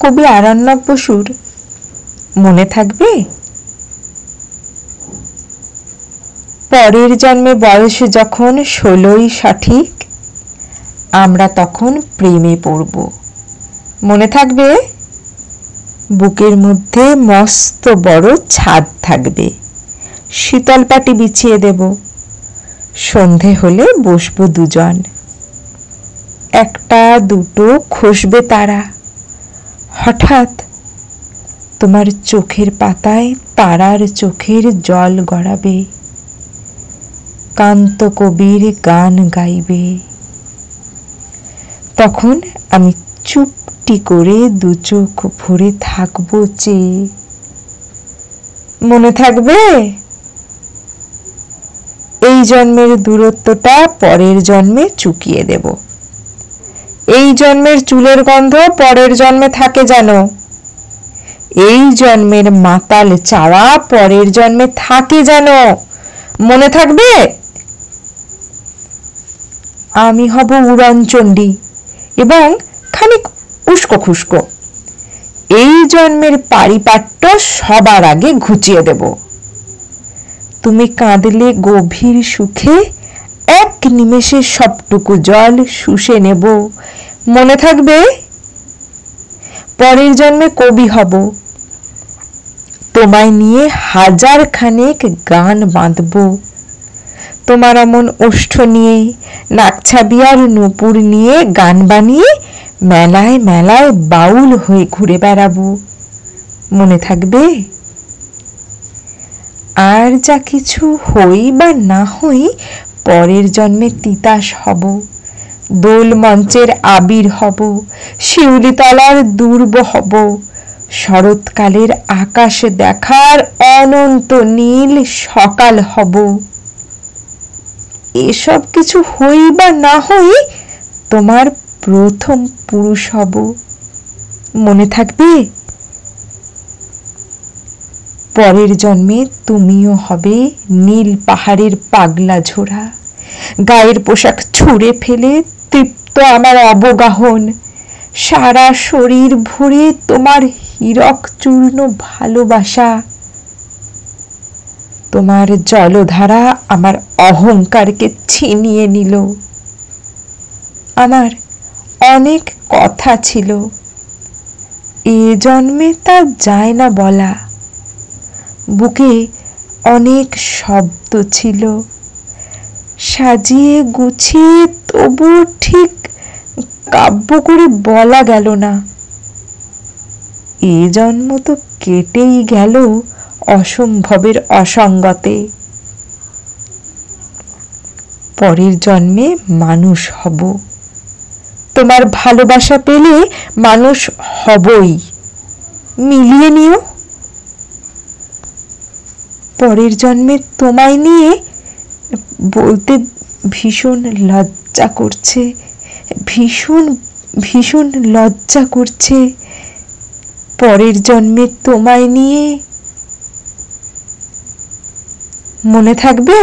কবি আরণ্যক বসুর মনে থাকবে? পরের জন্মে বয়স যখন 16ই সঠিক, আমরা তখন প্রেমে পড়ব। মনে থাকবে? বুকের মধ্যে মস্ত বড় ছাদ থাকবে, শীতল পাটি বিছিয়ে দেব, সন্ধে হলে বসবো দুজন, একটা দুটো খসবে তারা, হঠাৎ তোমার চোখের পাতায় তারার চোখের জল গড়াবে, কান্ত কবির গান গাইবে। তখন আমি চুপটি করে দু চোখ ভরে থাকবো চেয়ে। মনে থাকবে? এই জন্মের দূরত্বটা পরের জন্মে চুকিয়ে দেব। এই জন্মের চুলের গন্ধ পরের জন্মে থাকে যেন, এই জন্মের মাতাল চাওয়া পরের জন্মে থাকে যেন। মনে থাকবে? আমি হব উড়নচণ্ডী এবং খানিক উস্কো খুস্কো। এই জন্মের পারিপাট্য সবার আগে ঘুচিয়ে দেব। তুমি কাঁদলে গভীর সুখে এক নিমেষে সবটুকু জল শুষে নেব। মনে থাকবে? পরের জন্মে কবি হব, তোমায় নিয়ে হাজার খানেক গান বাঁধব। তোমার অমন ওষ্ঠ নিয়ে, নাকছাবিয়ার নূপুর নিয়ে গান বানিয়ে মেলায় মেলায় বাউল হয়ে ঘুরে বেড়াবো। মনে থাকবে? আর যা কিছু হই বা না হই, পরের জন্মে তিতাস হব, দোল মঞ্চের আবির হব, শিউলিতলার দুর্ব হব, শরৎকালের আকাশ দেখার অনন্ত নীল সকাল হব। এসব কিছু হই বা না হই, তোমার প্রথম পুরুষ হব। মনে থাকবে? পরের জন্মে তুমিও হবে নীল পাহাড়ের পাগলা ঝোড়া, গায়ের পোশাক ছুঁড়ে ফেলে তৃপ্ত আমার অবগাহন, সারা শরীর ভরে তোমার হীরক চূর্ণ ভালোবাসা। তোমার জলধারা আমার অহংকারকে ছিনিয়ে নিল। আমার অনেক কথা ছিল, এ জন্মে তা যায় না বলা। বুকে অনেক শব্দ ছিল, সাজিয়ে গুছিয়ে তবু ঠিক কাব্য করে বলা গেল না। এ জন্ম তো কেটেই গেল অসম্ভবের অসঙ্গতে। পরের জন্মে মানুষ হব, তোমার ভালোবাসা পেলে মানুষ হবই। মিলিয়ে নিও। পরের জন্মে তোমায় নিয়ে বলতে ভীষণ লজ্জা করছে, ভীষণ ভীষণ লজ্জা করছে। পরের জন্মে তোমায় নিয়ে। মনে থাকবে?